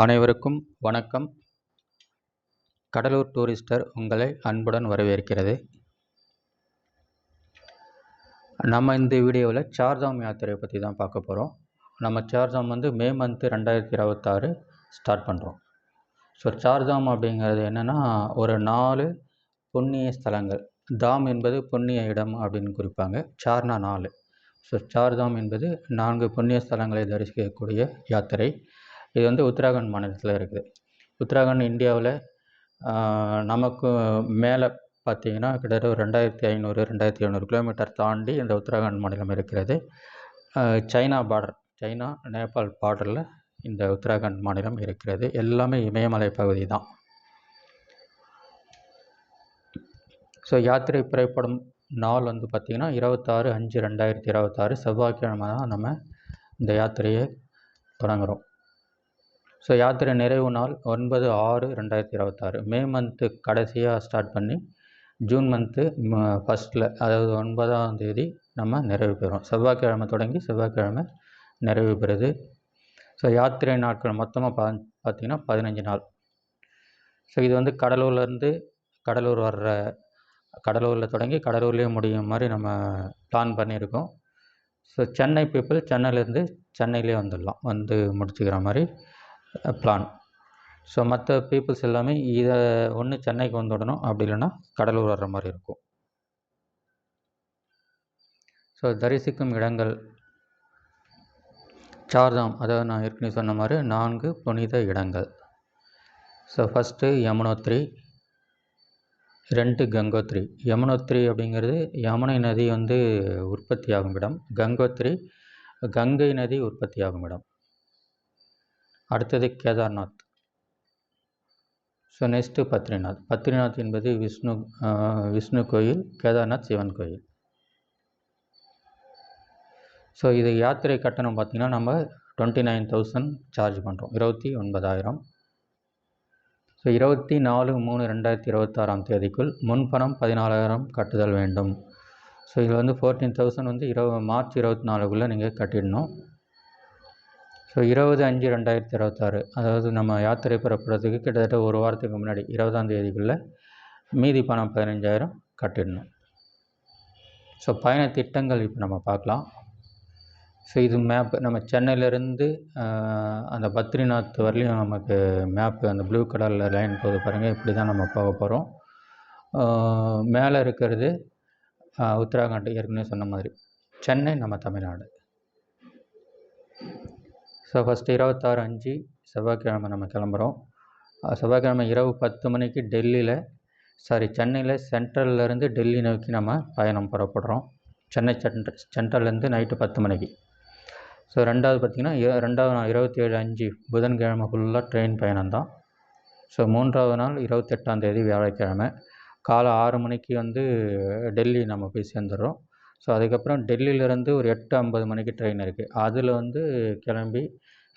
அனைவருக்கும் வணக்கம். கடலூர் டூரிஸ்டர் உங்களை அன்புடன் வரவேற்கிறது. நம்ம இந்த வீடியோவில் சார்தாம் யாத்திரையை பற்றி தான் பார்க்க போகிறோம். நம்ம சார்தாம் மே மந்த்து 2026 ஸ்டார்ட் பண்ணுறோம். ஸோ சார்தாம் அப்படிங்கிறது என்னென்னா ஒரு 4 புண்ணிய ஸ்தலங்கள். தாம் என்பது புண்ணிய இடம் அப்படின்னு குறிப்பாங்க. சார்னா 4. ஸோ சார்தாம் என்பது 4 புண்ணிய ஸ்தலங்களை தரிசிக்கக்கூடிய யாத்திரை. இது உத்தராகண்ட் மாநிலத்தில் இருக்குது. உத்தராகண்ட் இந்தியாவில் நமக்கு மேலே பார்த்திங்கன்னா கிட்டத்தட்ட ஒரு 2500-2700 கிலோமீட்டர் தாண்டி இந்த உத்தராகண்ட் மாநிலம் இருக்கிறது. சைனா பார்டர், சைனா நேபாள் பார்டரில் இந்த உத்தராகண்ட் மாநிலம் இருக்கிறது. எல்லாமே இமயமலை பகுதி தான். ஸோ யாத்திரை புறப்படும் நாள் பார்த்திங்கன்னா 26/5/2026 செவ்வாய்க்கிழமை தான் நம்ம இந்த யாத்திரையை தொடங்குகிறோம். ஸோ யாத்திரை நிறைவு நாள் 9/6/2026 மே மந்த்து கடைசியாக ஸ்டார்ட் பண்ணி ஜூன் மந்த்து ஃபஸ்ட்டில், அதாவது 9ஆம் தேதி நம்ம நிறைவு பெறும். செவ்வாய்க்கிழமை தொடங்கி செவ்வாய்க்கிழமை நிறைவு பெறுது. ஸோ யாத்திரை நாட்கள் மொத்தமாக பார்த்திங்கன்னா 15 நாள். ஸோ இது கடலூர்லேருந்து கடலூரில் தொடங்கி கடலூர்லேயே முடியும் மாதிரி நம்ம பிளான் பண்ணியிருக்கோம். ஸோ சென்னை பீப்புள் சென்னையிலேருந்து சென்னையிலே வந்துடலாம், முடிச்சுக்கிற மாதிரி பிளான். ஸோ மற்ற பீப்புள்ஸ் எல்லாமே இதை ஒன்று சென்னைக்கு வந்துவிடணும், அப்படி இல்லைன்னா கடலூர் வர்ற மாதிரி இருக்கும். ஸோ தரிசிக்கும் இடங்கள் சார்தாம், அதாவது நான் ஏற்கனவே சொன்ன மாதிரி 4 புனித இடங்கள். So first Yamunotri, 2 Gangotri. யமுனோத்ரி அப்படிங்கிறது யமுனை நதி உற்பத்தி ஆகும் இடம். கங்கோத்ரி கங்கை நதி உற்பத்தி ஆகும் இடம். அடுத்தது கேதார்நாத். So next Badrinath. பத்ரிநாத் என்பது விஷ்ணு கோயில், கேதார்நாத் சிவன் கோயில். ஸோ இது யாத்திரை கட்டணம் பார்த்திங்கன்னா நம்ம 29,000 சார்ஜ் பண்ணுறோம், 29,000. ஸோ 24/3/2026 தேதிக்குள் முன்பணம் 14,000 கட்டுதல் வேண்டும். ஸோ இதில் 14,000 மார்ச் 24க்குள்ளே நீங்கள் கட்டிடணும். ஸோ 20/5/2026, அதாவது நம்ம யாத்திரை புறப்படுறதுக்கு கிட்டத்தட்ட ஒரு வாரத்துக்கு முன்னாடி 20ஆம் தேதிக்குள்ளே மீதி பணம் 15,000 கட்டிடணும். ஸோ பயண திட்டங்கள் இப்போ நம்ம பார்க்கலாம். ஸோ இது மேப், நம்ம சென்னையிலேருந்து அந்த பத்ரிநாத் வரலையும் நமக்கு மேப்பு அந்த ப்ளூ கலரில் லைன் போது பாருங்கள். இப்படி தான் நம்ம போக போகிறோம். மேலே இருக்கிறது உத்தராகண்ட், ஏற்கனவே சொன்ன மாதிரி. சென்னை நம்ம தமிழ்நாடு. ஸோ ஃபஸ்ட்டு 26/5 செவ்வாய்க்கிழமை நம்ம கிளம்புறோம். செவ்வாய்க்கிழமை இரவு 10 மணிக்கு சென்னையில் சென்ட்ரல்லேருந்து டெல்லி நோக்கி நம்ம பயணம் புறப்படுறோம். சென்னை சென்ட்ரல்லேருந்து நைட்டு 10 மணிக்கு. ஸோ ரெண்டாவது பார்த்திங்கன்னா 2வது நாள் 27/5 புதன்கிழமை ஃபுல்லாக ட்ரெயின் பயணம்தான். ஸோ 3வது நாள் 28ஆம் தேதி வியாழக்கிழமை காலை 6 மணிக்கு டெல்லி நம்ம போய் சேர்ந்துடுறோம். ஸோ அதுக்கப்புறம் டெல்லியிலேருந்து ஒரு 8:50 மணிக்கு ட்ரெயின் இருக்குது. அதில் கிளம்பி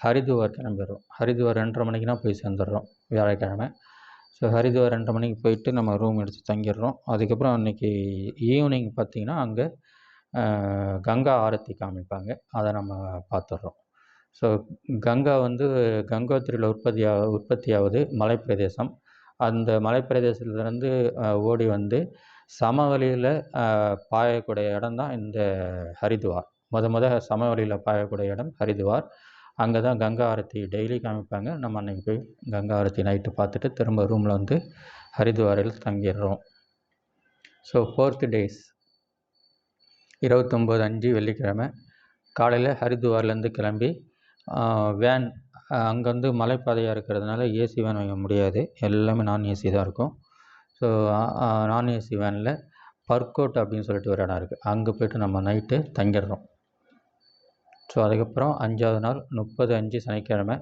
ஹரித்வார் கிளம்பிடுறோம். ஹரித்வார் 2:30 மணிக்குனா போய் சேர்ந்துடுறோம் வியாழக்கிழமை. ஸோ ஹரித்வார் 2:30 மணிக்கு போயிட்டு நம்ம ரூம் எடுத்து தங்கிடுறோம். அதுக்கப்புறம் அன்றைக்கி ஈவினிங் பார்த்திங்கன்னா அங்கே கங்கா ஆரத்தி காமிப்பாங்க, அதை நம்ம பார்த்துட்றோம். ஸோ கங்கா கங்கோத்திரியில் உற்பத்தியாவது மலைப்பிரதேசம். அந்த மலைப்பிரதேசத்துலேருந்து ஓடி சமவெளியில் பாயக்கூடிய இடம் தான் இந்த ஹரித்வார். சமவெளியில் பாயக்கூடிய இடம் ஹரித்வார். அங்கே தான் கங்கா ஆரத்தி டெய்லி காமிப்பாங்க. நம்ம அன்றைக்கி போய் கங்கா ஆரத்தி நைட்டு பார்த்துட்டு திரும்ப ரூமில் ஹரித்வாரில் தங்கிடுறோம். ஸோ 4th டேஸ் 29/5 வெள்ளிக்கிழமை காலையில் ஹரித்வார்லேருந்து கிளம்பி வேன், அங்கே மலைப்பாதையாக இருக்கிறதுனால ஏசி வேன் வாங்க முடியாது, எல்லாமே நான் ஏசி தான் இருக்கும். ஸோ நான் ஏசி வேனில் பர்கோட் அப்படின்னு சொல்லிட்டு ஒரு இடம் இருக்குது, அங்கே போய்ட்டு நம்ம நைட்டு தங்கிடுறோம். ஸோ அதுக்கப்புறம் 5வது நாள் 30/5 சனிக்கிழமை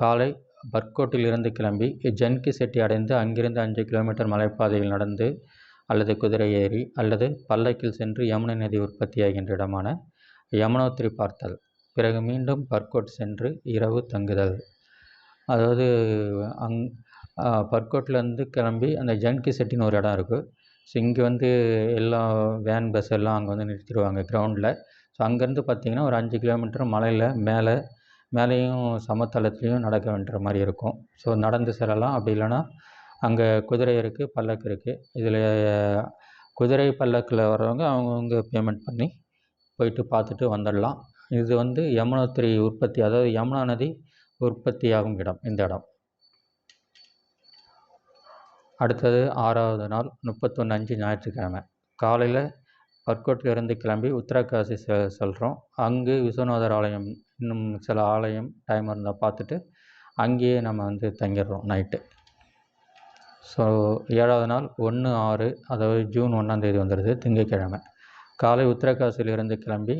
காலை பர்கோட்டிலிருந்து கிளம்பி ஜன்கி செட்டி அடைந்து அங்கிருந்து 5 கிலோமீட்டர் மலைப்பாதையில் நடந்து அல்லது குதிரை ஏறி அல்லது பல்லக்கில் சென்று யமுனை நதி உற்பத்தியாகின்ற இடமான யமுனோத்ரி பார்த்தல். பிறகு மீண்டும் பர்கோட் சென்று இரவு தங்குதல். அதாவது பர்கோட்லேருந்து கிளம்பி அந்த ஜன்கி செட்டின்னு ஒரு இடம் இருக்குது. ஸோ இங்கே எல்லா வேன் பஸ் எல்லாம் அங்கே நிறுத்திடுவாங்க கிரவுண்டில். ஸோ அங்கேருந்து பார்த்திங்கன்னா ஒரு 5 கிலோமீட்டர் மலையில் மேலே மேலேயும் சமதளத்துலேயும் நடக்க வேண்டிய மாதிரி இருக்கும். ஸோ நடந்து செல்லலாம். அப்படி இல்லைன்னா அங்கே குதிரை இருக்குது, பல்லக்கு இருக்குது. இதில் குதிரை பல்லக்கில் வர்றவங்க அவங்கவுங்க பேமெண்ட் பண்ணி போயிட்டு பார்த்துட்டு வந்துடலாம். இது வந்து யமுனோத்திரி உற்பத்தி, அதாவது யமுனா நதி உற்பத்தியாகும் இடம் இந்த இடம். அடுத்தது 6வது நாள் 31/5 ஞாயிற்றுக்கிழமை காலையில் பர்கோட்டிலிருந்து கிளம்பி உத்தரகாசி செல்கிறோம். அங்கு விஸ்வநாதர் ஆலயம், இன்னும் சில ஆலயம் டைம் இருந்தால் பார்த்துட்டு அங்கேயே நம்ம வந்து தங்கிடுறோம் நைட்டு. ஸோ 7வது நாள் 1/6, அதாவது ஜூன் 1ஆம் வந்துடுது, திங்கட்கிழமை காலை உத்தரகாசியிலிருந்து கிளம்பி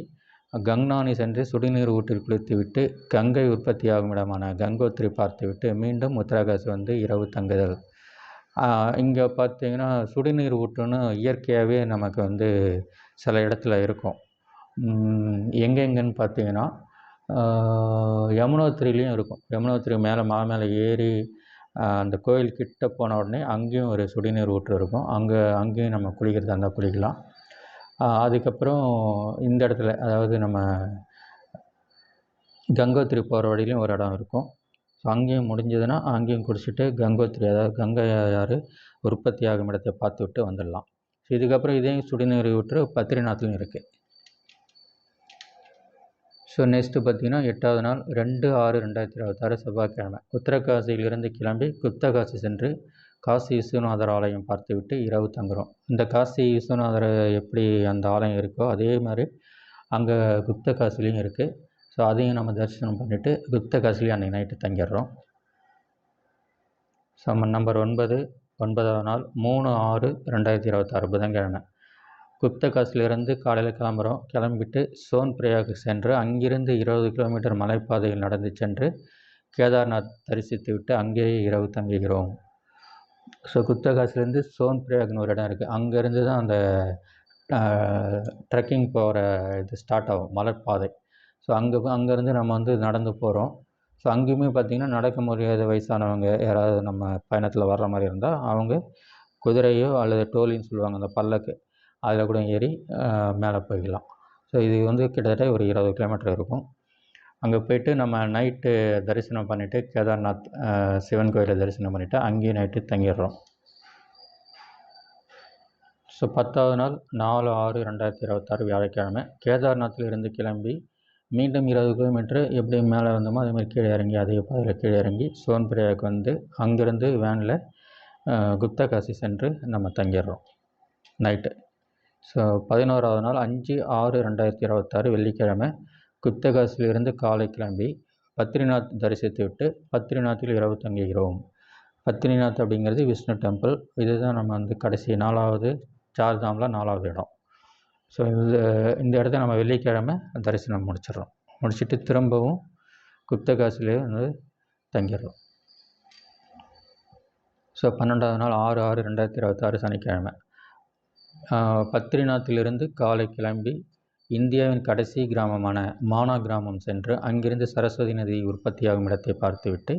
கங்னானி சென்று சுடுநீர் ஊற்றில் குளித்துவிட்டு கங்கை உற்பத்தியாகும் இடமான கங்கோத்திரி பார்த்துவிட்டு மீண்டும் உத்தரகாசி வந்து இரவு தங்குதல். இங்கே பார்த்திங்கன்னா சுடுநீர் ஊற்றுன்னு இயற்கையாகவே நமக்கு வந்து சில இடத்துல இருக்கும். எங்கெங்கன்னு பார்த்தீங்கன்னா யமுனோத்திரிலையும் இருக்கும். யமுனோத்திரி மேலே மேலே ஏறி அந்த கோயில் கிட்ட போன உடனே அங்கேயும் ஒரு சுடுநீர் ஊற்று இருக்கும். அங்கேயும் நம்ம குளிக்கிறதா இருந்தால் குளிக்கலாம். அதுக்கப்புறம் இந்த இடத்துல, அதாவது நம்ம கங்கோத்திரி போகிற வழியிலையும் ஒரு இடம் இருக்கும். ஸோ அங்கேயும் முடிஞ்சதுன்னா அங்கேயும் குடிச்சிட்டு கங்கோத்திரி, அதாவது கங்கை யார் உற்பத்தி ஆகும் இடத்தை பார்த்து விட்டு வந்துடலாம். ஸோ இதுக்கப்புறம் இதையும் சுடுநீர் ஊற்று பத்ரிநாத்லையும் இருக்குது. ஸோ நெக்ஸ்ட்டு பார்த்திங்கன்னா 8வது நாள் 2/6/2026 செவ்வாய்க்கிழமை உத்தரகாசியிலிருந்து கிளம்பி குப்தகாசி சென்று காசி விஸ்வநாதர் ஆலயம் பார்த்துவிட்டு இரவு தங்குகிறோம். இந்த காசி விஸ்வநாதர் எப்படி அந்த ஆலயம் இருக்கோ அதே மாதிரி அங்கே குப்தகாசிலையும் இருக்குது. ஸோ அதையும் நம்ம தரிசனம் பண்ணிவிட்டு குப்தகாசிலையும் அன்றைக்கி நைட்டு தங்கிடுறோம். ஸோ நம்பர் 9வது நாள் 3/6/2026 புதன்கிழமை குப்தகாசிலிருந்து காலையில் கிளம்புறோம். கிளம்பிட்டு சோன் பிரயாக் சென்று அங்கிருந்து 20 கிலோமீட்டர் மலைப்பாதையில் நடந்து சென்று கேதார்நாத் தரிசித்து விட்டு அங்கேயே இரவு தங்குகிறோம். ஸோ குப்தகாசிலேருந்து சோன் பிரயாக்னு ஒரு இடம் இருக்குது. அங்கேருந்து தான் அந்த ட்ரெக்கிங் போகிற இது ஸ்டார்ட் ஆகும், மலைப்பாதை. ஸோ அங்கேருந்து நம்ம வந்து நடந்து போகிறோம். ஸோ அங்கேயுமே பார்த்திங்கன்னா நடக்க முடியாத வயசானவங்க யாராவது நம்ம பயணத்தில் வர்ற மாதிரி இருந்தால் அவங்க குதிரையோ அல்லது டோலின்னு சொல்லுவாங்க, அந்த பல்லக்கு, அதில் கூட ஏறி மேலே போய்க்கலாம். ஸோ இது வந்து கிட்டத்தட்ட ஒரு 20 கிலோமீட்டர் இருக்கும். அங்கே போய்ட்டு நம்ம நைட்டு தரிசனம் பண்ணிவிட்டு கேதார்நாத் சிவன் கோயிலை தரிசனம் பண்ணிவிட்டு அங்கேயும் நைட்டு தங்கிடுறோம். ஸோ 10வது நாள் 4/6/2026 வியாழக்கிழமை கேதார்நாத்தில் இருந்து கிளம்பி மீண்டும் 20 கிலோமீட்டர் எப்படி மேலே வந்தோமோ அதே மாதிரி கீழே இறங்கி அதே பாதையில் கீழே இறங்கி சோன் பிரயாக் வந்து அங்கேருந்து வேனில் குப்தகாசி சென்று நம்ம தங்கிடுறோம் நைட்டு. ஸோ 11வது நாள் 5/6/2026 வெள்ளிக்கிழமை குப்தகாசிலிருந்து காலை கிளம்பி பத்ரிநாத் தரிசித்து விட்டு பத்ரிநாத்தில் இரவு தங்குகிறோம். பத்ரிநாத் அப்படிங்கிறது விஷ்ணு டெம்பிள். இதுதான் நம்ம வந்து கடைசி 4வது சார்தாமில் 4வது இடம். ஸோ இந்த இடத்த நம்ம வெள்ளிக்கிழமை தரிசனம் முடிச்சுட்டு திரும்பவும் குப்தகாசிலே வந்து தங்கிடுறோம். ஸோ 12வது நாள் 6/6/2026 சனிக்கிழமை பத்ரிநாத்திலிருந்து காலை கிளம்பி இந்தியாவின் கடைசி கிராமமான மானா கிராமம் சென்று அங்கிருந்து சரஸ்வதி நதி உற்பத்தியாகும் இடத்தை பார்த்துவிட்டு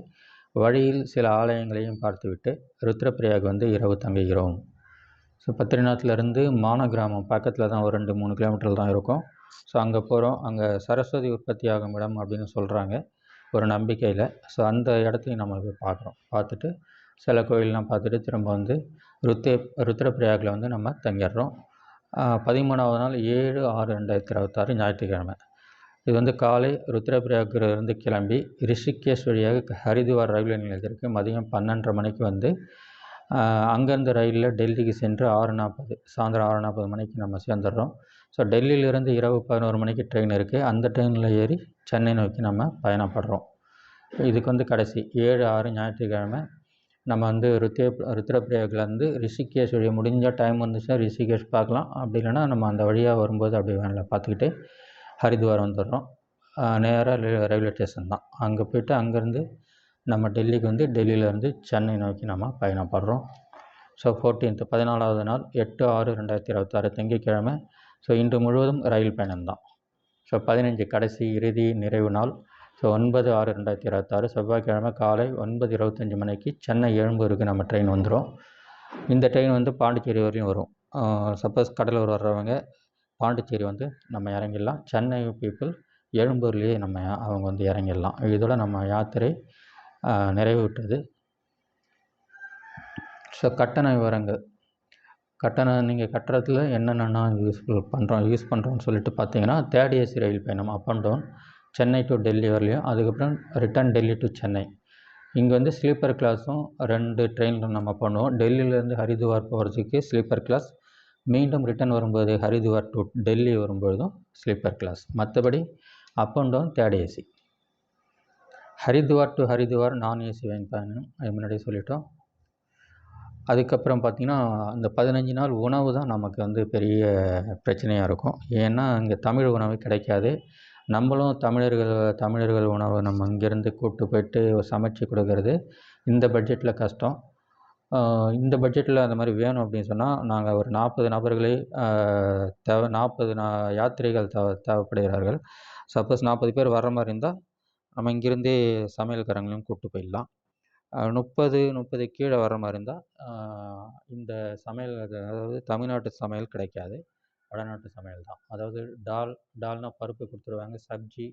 வழியில் சில ஆலயங்களையும் பார்த்துவிட்டு ருத்ரப்பிரயாக் வந்து இரவு தங்குகிறோம். ஸோ பத்ரிநாத்லேருந்து மானா கிராமம் பக்கத்தில் தான், ஒரு 2-3 கிலோமீட்டர் தான் இருக்கும். ஸோ அங்கே போகிறோம். அங்கே சரஸ்வதி உற்பத்தி ஆகும் இடம் அப்படின்னு சொல்கிறாங்க ஒரு நம்பிக்கையில். ஸோ அந்த இடத்தையும் நம்ம போய் பார்த்துட்டு சில கோயிலெலாம் பார்த்துட்டு திரும்ப வந்து ருத்ரப்பிரயாகில் வந்து நம்ம தங்கிடுறோம். 13வது நாள் 7/6/2026 ஞாயிற்றுக்கிழமை இது வந்து காலை ருத்ரப்பிரயாகிலிருந்து கிளம்பி ரிஷிகேஷ் வழியாக ஹரித்வார் ரயில்வே நிலையத்திற்கு மதியம் 12:30 மணிக்கு வந்து அங்கேருந்து ரயிலில் டெல்லிக்கு சென்று 6:40 சாயந்தரம் 6:40 மணிக்கு நம்ம சேர்ந்துடுறோம். ஸோ டெல்லியிலேருந்து இரவு 11 மணிக்கு ட்ரெயின் இருக்குது. அந்த ட்ரெயினில் ஏறி சென்னை நோக்கி நம்ம பயணப்படுறோம். இதுக்கு வந்து கடைசி 7/6 ஞாயிற்றுக்கிழமை நம்ம வந்து ருத்ரப்பிரயாக்லேருந்து ரிஷிகேஷ் வழியாக முடிஞ்சால் டைம் வந்துச்சுன்னா ரிஷிகேஷ் பார்க்கலாம். அப்படி இல்லைன்னா நம்ம அந்த வழியாக வரும்போது அப்படியே வேனில் பார்த்துக்கிட்டு ஹரித்வார் வந்துடுறோம். நேராக ரயில்வே ஸ்டேஷன் தான். அங்கே போய்ட்டு அங்கேருந்து நம்ம டெல்லிக்கு வந்து டெல்லியிலேருந்து சென்னை நோக்கி நம்ம பயணப்படுறோம். ஸோ 14வது நாள் 8/6/2026 திங்கட்கிழமை. ஸோ இன்று முழுவதும் ரயில் பயணம்தான். ஸோ 15 கடைசி இறுதி நிறைவு நாள். ஸோ 9/6/2026 செவ்வாய்க்கிழமை காலை 9:25 மணிக்கு சென்னை எழும்பூருக்கு நம்ம ட்ரெயின் வந்துடும். இந்த ட்ரெயின் வந்து பாண்டிச்சேரி வரையும் வரும். சப்போஸ் கடலூர் வர்றவங்க பாண்டிச்சேரி வந்து நம்ம இறங்கிடலாம். சென்னை பீப்புள் எழும்பூர்லேயே அவங்க வந்து இறங்கிடலாம். இதோட நம்ம யாத்திரை நிறைவுற்றது. ஸோ கட்டண விவரங்கள். கட்டணம் நீங்கள் கட்டுறதுல என்னென்னலாம் யூஸ் பண்ணுறோன்னு சொல்லிட்டு பார்த்தீங்கன்னா, தேர்ட் ஏசி ரயில் பயணம் up and down Chennai to Delhi வரலையும், அதுக்கப்புறம் ரிட்டர்ன் டெல்லி டு சென்னை. இங்கே வந்து ஸ்லீப்பர் கிளாஸும் 2 ட்ரெயினில் நம்ம பண்ணுவோம். டெல்லியிலேருந்து ஹரித்வார் போகிறதுக்கு ஸ்லீப்பர் கிளாஸ், மீண்டும் ரிட்டர்ன் வரும்போது ஹரித்வார் டு டெல்லி வரும்பொழுதும் ஸ்லீப்பர் கிளாஸ். மற்றபடி up and down third AC. Haridwar to Haridwar non AC பயணம், அது முன்னாடியே சொல்லிட்டோம். அதுக்கப்புறம் பார்த்திங்கன்னா, அந்த 15 நாள் உணவு தான் நமக்கு வந்து பெரிய பிரச்சனையாக இருக்கும். ஏன்னா இங்கே தமிழ் உணவு கிடைக்காது. நம்மளும் தமிழர்கள் உணவை நம்ம இங்கேருந்து கூப்பிட்டு போயிட்டு சமைச்சு கொடுக்கறது இந்த பட்ஜெட்டில் கஷ்டம். இந்த பட்ஜெட்டில் அந்த மாதிரி வேணும் அப்படின்னு சொன்னால், நாங்கள் ஒரு 40 நபர்களை 40 யாத்திரைகள் தேவைப்படுகிறார்கள். சப்போஸ் 40 பேர் வர்ற மாதிரி இருந்தால் நம்ம இங்கேருந்தே சமையல்காரங்களையும் கூப்பிட்டு போயிடலாம். 30 கீழே வர்ற மாதிரி இருந்தால் இந்த சமையல், அதாவது தமிழ்நாட்டு சமையல் கிடைக்காது, வடநாட்டு சமையல் தான். அதாவது டால்னா பருப்பு கொடுத்துருவாங்க, சப்ஜி,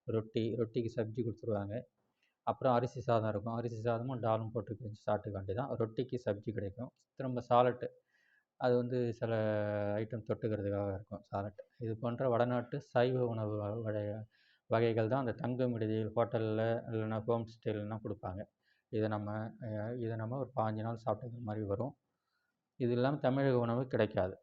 ரொட்டிக்கு சப்ஜி கொடுத்துருவாங்க. அப்புறம் அரிசி சாதம் இருக்கும், அரிசி சாதமும் டாலும் போட்டு வச்சு சாப்பிட்டுக்க வேண்டியதான். ரொட்டிக்கு சப்ஜி கிடைக்கும், திரும்ப சாலட்டு, அது வந்து சில ஐட்டம் தொட்டுக்கிறதுக்காக இருக்கும் சாலட். இது போன்ற வடநாட்டு சைவ உணவு வகைகள் தான் அந்த தங்கும் விடுதியில், ஹோட்டலில் இல்லைன்னா ஹோம் ஸ்டேலாம் கொடுப்பாங்க. இதை நம்ம ஒரு 15 நாள் சாப்பிட்டுக்கிற மாதிரி வரும். இது இல்லாமல் தமிழக உணவு கிடைக்காது.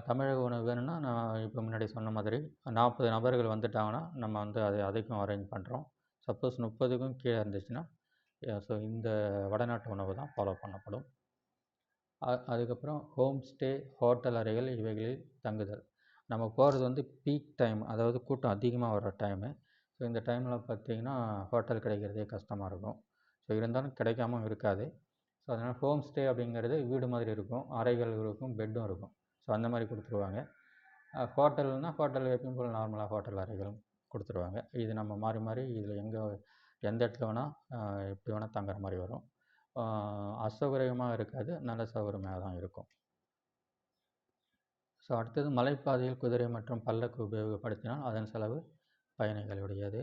தமிழக உணவு வேணும்னா நான் இப்போ முன்னாடி சொன்ன மாதிரி 40 நபர்கள் வந்துட்டாங்கன்னா நம்ம வந்து அதுக்கும் அரேஞ்ச் பண்ணுறோம். சப்போஸ் 30க்கும் கீழே இருந்துச்சுன்னா ஸோ இந்த வடநாட்டு உணவு தான் ஃபாலோ பண்ணப்படும். அதுக்கப்புறம் ஹோம் ஸ்டே, ஹோட்டல் அறைகள், இவைகளில் தங்குதல். நம்ம போகிறது வந்து பீக் டைம், அதாவது கூட்டம் அதிகமாக வர டைமு. ஸோ இந்த டைமில் பார்த்திங்கன்னா ஹோட்டல் கிடைக்கிறதே கஷ்டமாக இருக்கும். ஸோ இருந்தாலும் கிடைக்காமல் இருக்காது. ஸோ அதனால் ஹோம் ஸ்டே அப்படிங்கிறது வீடு மாதிரி இருக்கும், அறைகள் இருக்கும், பெட்டும் இருக்கும். ஸோ அந்த மாதிரி கொடுத்துருவாங்க. ஹோட்டல்னால் ஹோட்டல் எப்பயும் போல் நார்மலாக ஹோட்டல் அறைகளும் கொடுத்துருவாங்க. இது நம்ம மாறி மாறி இதில் எந்த இடத்துல வேணால் எப்படி வேணால் தங்குற மாதிரி வரும். அசௌகரியமாக இருக்காது, நல்ல சௌகரியமாக தான் இருக்கும். ஸோ அடுத்தது மலைப்பாதையில் குதிரை மற்றும் பல்லக்கு உபயோகப்படுத்தினால் அதன் செலவு பயணிகளுடையது.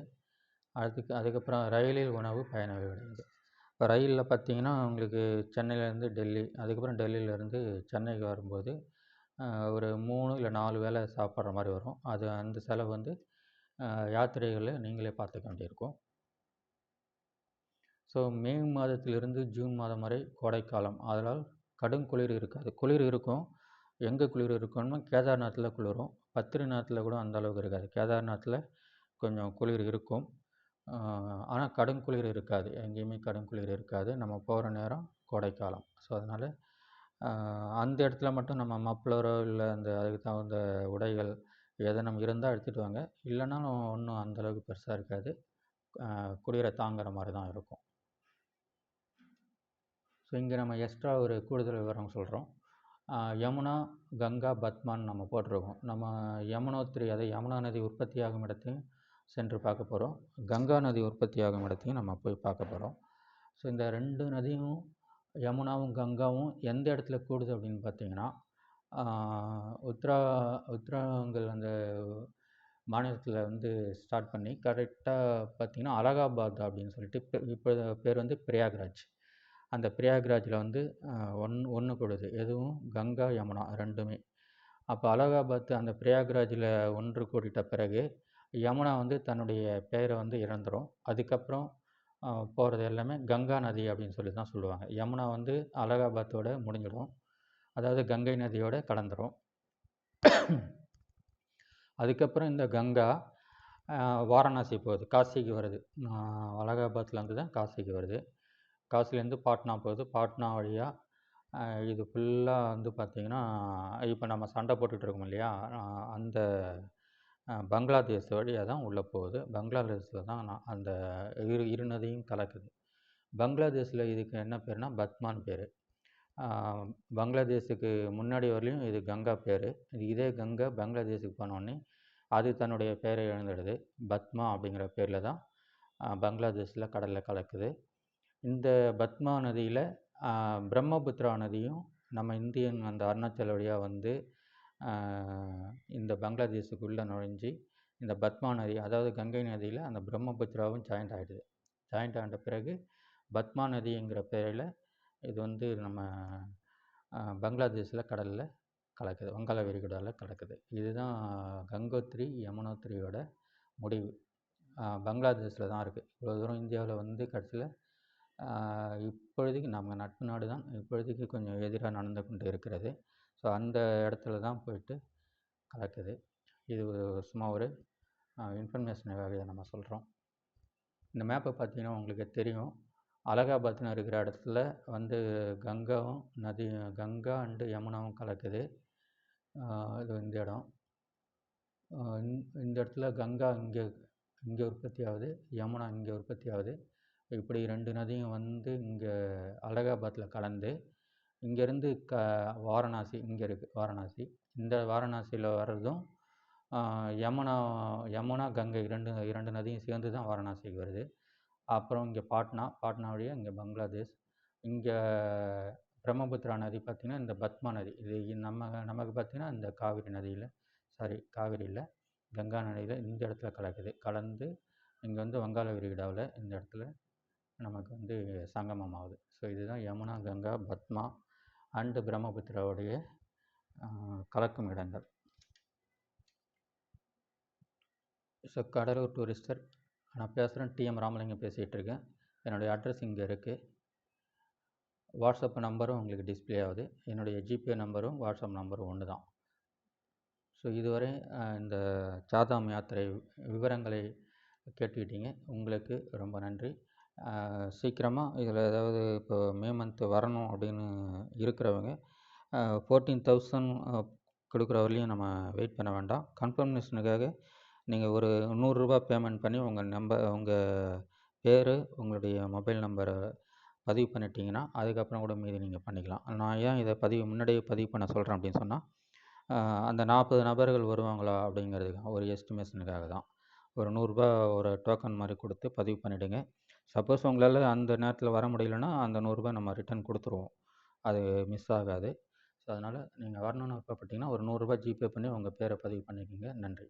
அதுக்கப்புறம் ரயிலில் உணவு பயணிகளுடையது. இப்போ ரயிலில் பார்த்திங்கன்னா உங்களுக்கு சென்னையிலேருந்து டெல்லி, அதுக்கப்புறம் டெல்லியிலேருந்து சென்னைக்கு வரும்போது ஒரு 3 இல்லை 4 வேளை சாப்பிட்ற மாதிரி வரும். அந்த செலவு வந்து யாத்திரைகளில் நீங்களே பார்த்துக்க வேண்டியிருக்கும். ஸோ மே மாதத்திலிருந்து ஜூன் மாதம் வரை கோடைக்காலம், அதனால் கடும் குளிர் இருக்காது. குளிர் இருக்கும், எங்கே குளிர் இருக்குன்னா கேதார்நாத்தில் குளிரும். பத்ரிநாத்தில் கூட அந்த அளவுக்கு இருக்காது. கேதார்நாத்தில் கொஞ்சம் குளிர் இருக்கும், ஆனால் கடும் குளிர் இருக்காது. எங்கேயுமே கடும் குளிர் இருக்காது. நம்ம போகிற நேரம் கோடைக்காலம். ஸோ அதனால் அந்த இடத்துல மட்டும் நம்ம மப்ளரோ இல்லை அதுக்கு தகுந்த உடைகள் எதனம் இருந்தால் எடுத்துகிட்டு வாங்க. இல்லைனாலும் ஒன்றும் அந்தளவுக்கு பெருசாக இருக்காது, குளிரை தாங்குகிற மாதிரி தான் இருக்கும். ஸோ இங்கே நம்ம எக்ஸ்ட்ரா ஒரு கூடுதல் விவரம் சொல்கிறோம். யமுனா, கங்கா, பத்மான்னு நம்ம போட்டிருக்கோம். நம்ம யமுனோத்ரி, அதை யமுனா நதி உற்பத்தியாகும் இடத்தையும் சென்று பார்க்க போகிறோம். கங்கா நதி உற்பத்தியாகும் இடத்தையும் நம்ம போய் பார்க்க போகிறோம். ஸோ இந்த 2 நதியும், யமுனாவும் கங்காவும் எந்த இடத்துல கூடுது அப்படின்னு பார்த்தீங்கன்னா, உத்தராங்கல் அந்த மாநிலத்தில் வந்து ஸ்டார்ட் பண்ணி கரெக்டாக பார்த்திங்கன்னா அலகாபாத் அப்படின்னு சொல்லிட்டு இப்போ பேர் வந்து பிரயாக்ராஜ். அந்த பிரயாக்ராஜில் வந்து ஒன்று கூடுது. எதுவும் கங்கா, யமுனா 2மே. அப்போ அலகாபாத் அந்த பிரயாக்ராஜில் ஒன்று கூடிட்ட பிறகு யமுனா வந்து தன்னுடைய பெயரை வந்து இழந்துடும். அதுக்கப்புறம் போகிறது எல்லாமே கங்கா நதி அப்படின்னு சொல்லி தான் சொல்லுவாங்க. யமுனா வந்து அலகாபாத்தோட முடிஞ்சிடும், அதாவது கங்கை நதியோட கலந்துரும். அதுக்கப்புறம் இந்த கங்கா வாரணாசி போகுது, காசிக்கு வருது. அலகாபாத்லேருந்து தான் காசிக்கு வருது. காசிலேருந்து பாட்னா போகுது. பாட்னா வழியாக இது ஃபுல்லாக வந்து பார்த்திங்கன்னா, இப்போ நம்ம சண்டை போட்டுக்கிட்டு இருக்கோம் இல்லையா, அந்த பங்களாதேஷ் வழியாக தான் உள்ளே போகுது. பங்களாதேஷில் தான் அந்த இரு நதியும் கலக்குது. பங்களாதேஷில் இதுக்கு என்ன பேர்னா பத்மான்னு பேர். பங்களாதேஷுக்கு முன்னாடி வரலையும் இது கங்கா பேர். இதே கங்கா பங்களாதேஷுக்கு போனோடனே அது தன்னுடைய பெயரை இழந்துடுது. பத்மா அப்படிங்கிற பேரில் தான் பங்களாதேஷில் கடலில் கலக்குது. இந்த பத்மா நதியில் பிரம்மபுத்திரா நதியும் நம்ம இந்தியன் அந்த அருணாச்சல் வழியாக வந்து இந்த பங்களாதேஷுக்குள்ளே நுழைஞ்சி இந்த பத்மா நதி, அதாவது கங்கை நதியில் அந்த பிரம்மபுத்திராவும் ஜாயிண்ட் ஆகிடுது. ஜாயிண்ட் ஆன பிறகு பத்மா நதிங்கிற பேரில் இது வந்து நம்ம பங்களாதேஷில் கடலில் கலக்குது, வங்காள விரிகுடாவில் கலக்குது. இதுதான் கங்கோத்ரி யமுனோத்ரியோட முடிவு. பங்களாதேஷில் தான் இருக்குது. இவ்வளோ தூரம் இந்தியாவில் வந்து கடைசியில் இப்பொழுதைக்கு நம்ம நட்பு நாடு தான் இப்பொழுதைக்கு கொஞ்சம் எதிராக நடந்து கொண்டு இருக்கிறது. ஸோ அந்த இடத்துல தான் போயிட்டு கலக்குது. இது சும்மா ஒரு இன்ஃபர்மேஷனுக்காக இதை நம்ம சொல்கிறோம். இந்த மேப்பை பார்த்தீங்கன்னா உங்களுக்கு தெரியும். அலகாபாத்னு இருக்கிற இடத்துல வந்து கங்கா அண்டு யமுனாவும் கலக்குது. இது இந்த இடம். இந்த இடத்துல கங்கா இங்கே உற்பத்தி ஆகுது, யமுனா இங்கே உற்பத்தி ஆகுது. இப்படி 2 நதியும் வந்து இங்கே அலகாபாத்தில் கலந்து இங்கேருந்து வாரணாசி இங்கே இருக்குது. வாரணாசி, இந்த வாரணாசியில் வர்றதும் யமுனா கங்கை இரண்டு நதியும் சேர்ந்து தான் வாரணாசிக்கு வருது. அப்புறம் இங்கே பாட்னா வழியாக இங்கே பங்களாதேஷ். இங்கே பிரம்மபுத்திரா நதி பார்த்திங்கன்னா இந்த பத்மா நதி, இது நமக்கு பார்த்திங்கன்னா இந்த காவிரி இல்லை, கங்கா நதியில் இந்த இடத்துல கலந்து இங்கே வந்து வங்காள விரிகுடாவில் இந்த இடத்துல நமக்கு வந்து சங்கமம் ஆகுது. ஸோ இதுதான் யமுனா, கங்கா, பத்மா அண்டு பிரம்மபுத்திராவுடைய கலக்கும் இடங்கள். ஸோ கடலூர் டூரிஸ்டர், நான் பேசுகிறேன், டிஎம் ராமலிங்கம் பேசிகிட்டு இருக்கேன். என்னுடைய அட்ரஸ் இங்கே இருக்குது. வாட்ஸ்அப் நம்பரும் உங்களுக்கு டிஸ்பிளே ஆகுது. என்னுடைய ஜிபே நம்பரும் வாட்ஸ்அப் நம்பரும் ஒன்று தான். ஸோ இதுவரை இந்த சார்தாம் யாத்திரை விவரங்களை கேட்டுக்கிட்டீங்க. உங்களுக்கு ரொம்ப நன்றி. சீக்கிரமாக இதில் ஏதாவது இப்போ மே மந்த்து வரணும் அப்படின்னு இருக்கிறவங்க 14,000 கொடுக்குற வரலையும் நம்ம வெயிட் பண்ண வேண்டாம். கன்ஃபர்மேஷனுக்காக நீங்கள் ஒரு ₹100 பேமெண்ட் பண்ணி உங்கள் பேர், உங்களுடைய மொபைல் நம்பரை பதிவு பண்ணிட்டீங்கன்னா அதுக்கப்புறம் கூட மீதி நீங்கள் பண்ணிக்கலாம். நான் ஏன் இதை முன்னாடியே பதிவு பண்ண சொல்கிறேன் அப்படின்னு சொன்னால், அந்த 40 நபர்கள் வருவாங்களா அப்படிங்கிறதுக்கு ஒரு எஸ்டிமேஷனுக்காக தான். ஒரு ₹100 ஒரு டோக்கன் மாதிரி கொடுத்து பதிவு பண்ணிவிடுங்க. சப்போஸ் உங்களால் அந்த நேரத்தில் வர முடியலன்னா அந்த ₹100 நம்ம ரிட்டன் கொடுத்துருவோம். அது மிஸ் ஆகாது. ஸோ அதனால் நீங்கள் வரணும்னு விருப்பப்பட்டீங்கன்னா ஒரு ₹100 ஜிபே பண்ணி உங்கள் பேரை பதிவு பண்ணிக்கோங்க. நன்றி.